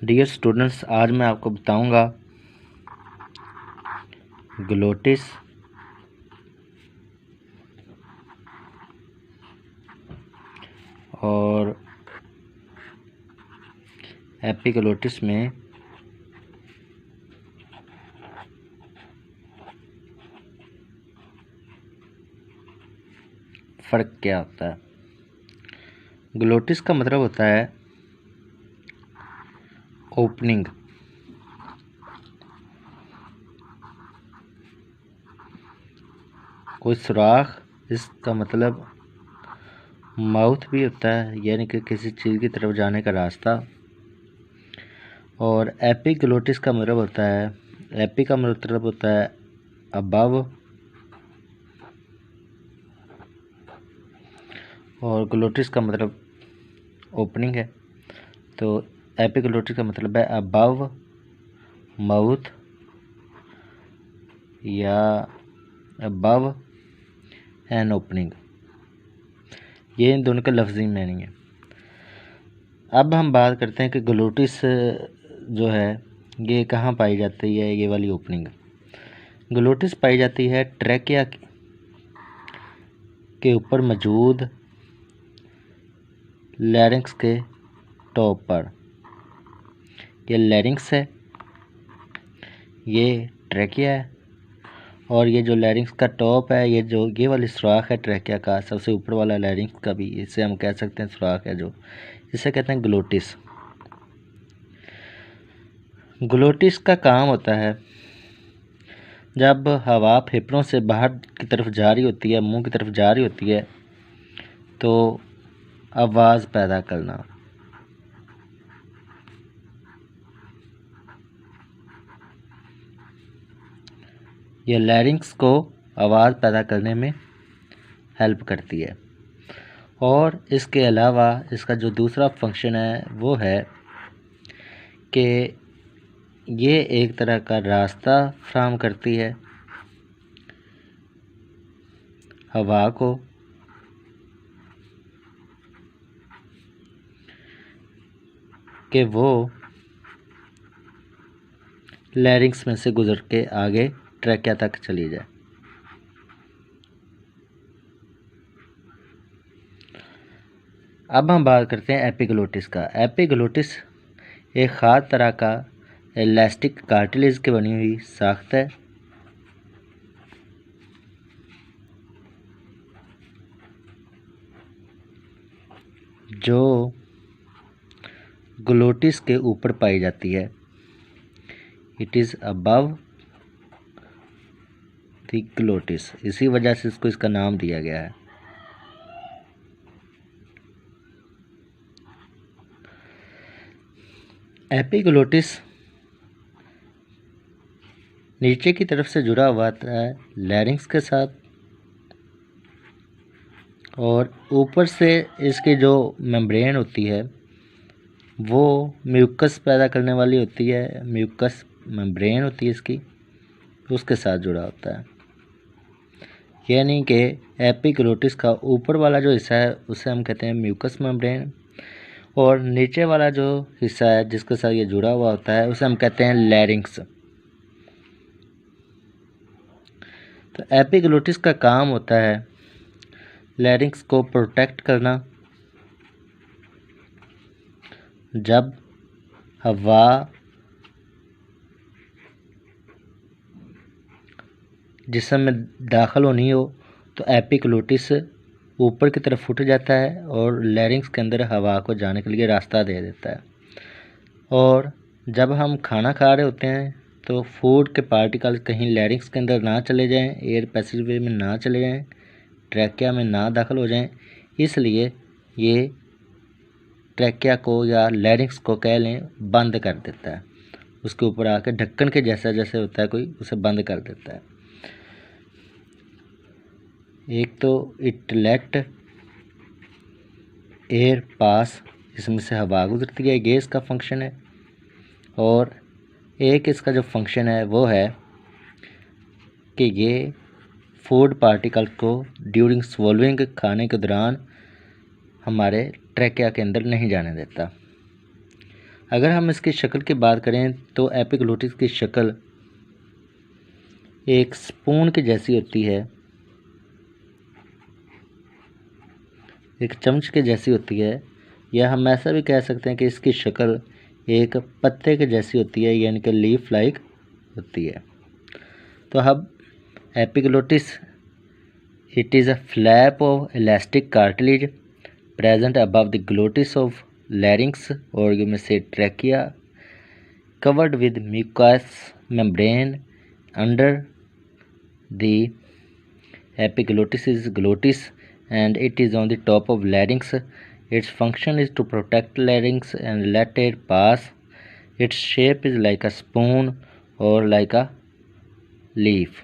Dear students, आज मैं आपको बताऊंगा ग्लोटिस और एपिग्लोटिस में फ़र्क क्या होता है। ग्लोटिस का मतलब होता है ओपनिंग। कोई सुराख, इसका मतलब माउथ भी होता है, यानी कि किसी चीज़ की तरफ जाने का रास्ता। और एपिग्लोटिस का मतलब होता है, एपी का मतलब होता है अबव, और ग्लोटिस का मतलब ओपनिंग है। तो एपिग्लोटिस का मतलब है अबव माउथ या अबव एन ओपनिंग। ये इन दोनों का लफ्ज़ी मीनिंग है। अब हम बात करते हैं कि ग्लोटिस जो है ये कहाँ पाई जाती है। ये वाली ओपनिंग ग्लोटिस पाई जाती है ट्रैकिया के ऊपर मौजूद लैरिंक्स के टॉप पर। ये लैरिंक्स है, ये ट्रैकिया है, और ये जो लैरिंक्स का टॉप है, ये वाली सुराख है ट्रैकिया का, सबसे ऊपर वाला लैरिंक्स का भी, इसे हम कह सकते हैं सुराख है, जो इसे कहते हैं ग्लोटिस। ग्लोटिस का काम होता है जब हवा फेफड़ों से बाहर की तरफ जा रही होती है, मुंह की तरफ जा रही होती है, तो आवाज़ पैदा करना। यह लैरिंक्स को आवाज़ पैदा करने में हेल्प करती है। और इसके अलावा इसका जो दूसरा फंक्शन है वो है कि ये एक तरह का रास्ता फ्राहम करती है हवा को कि वो लैरिंक्स में से गुजर के आगे ट्रैकिया तक चली जाए। अब हम बात करते हैं एपिग्लोटिस का। एपिग्लोटिस एक ख़ास तरह का इलास्टिक कार्टिलेज की बनी हुई साख्त है जो ग्लोटिस के ऊपर पाई जाती है। It is above the glottis, इसी वजह से इसको इसका नाम दिया गया है। एपिग्लोटिस नीचे की तरफ से जुड़ा हुआ है लैरिंक्स के साथ, और ऊपर से इसकी जो मेम्ब्रेन होती है वो म्यूकस पैदा करने वाली होती है। म्यूकस मेम्ब्रेन होती है इसकी, उसके साथ जुड़ा होता है। यानी कि एपिग्लोटिस का ऊपर वाला जो हिस्सा है उसे हम कहते हैं म्यूकस मेम्ब्रेन, और नीचे वाला जो हिस्सा है जिसके साथ ये जुड़ा हुआ होता है उसे हम कहते हैं लैरिंक्स। तो एपिग्लोटिस का काम होता है लैरिंक्स को प्रोटेक्ट करना। जब हवा जिस्म में दाखिल होनी हो तो एपिग्लोटिस ऊपर की तरफ उठ जाता है और लैरिंक्स के अंदर हवा को जाने के लिए रास्ता दे देता है। और जब हम खाना खा रहे होते हैं तो फूड के पार्टिकल कहीं लैरिंक्स के अंदर ना चले जाएं, एयर पैसेजवे में ना चले जाएं, ट्रैकिया में ना दाखिल हो जाएं, इसलिए ये ट्रैकिया को या लैरिंक्स को कह लें बंद कर देता है। उसके ऊपर आके ढक्कन के जैसा जैसे होता है कोई, उसे बंद कर देता है। एक तो इट लेट एयर पास, इसमें से हवा गुजरती है, ये इसका फंक्शन है। और एक इसका जो फंक्शन है वो है कि ये फूड पार्टिकल को ड्यूरिंग स्वॉल्विंग, खाने के दौरान हमारे ट्रैकिया के अंदर नहीं जाने देता। अगर हम इसकी शक्ल की बात करें तो एपिग्लोटिस की शक्ल एक स्पून के जैसी होती है, एक चम्मच के जैसी होती है, या हम ऐसा भी कह सकते हैं कि इसकी शक्ल एक पत्ते के जैसी होती है, यानी कि लीफ लाइक होती है। तो अब epiglottis, it is a flap of elastic cartilage present above the glottis of larynx, or you may say trachea, covered with mucous membrane. Under the epiglottis is glottis and it is on the top of larynx. Its function is to protect larynx and let air pass. Its shape is like a spoon or like a leaf.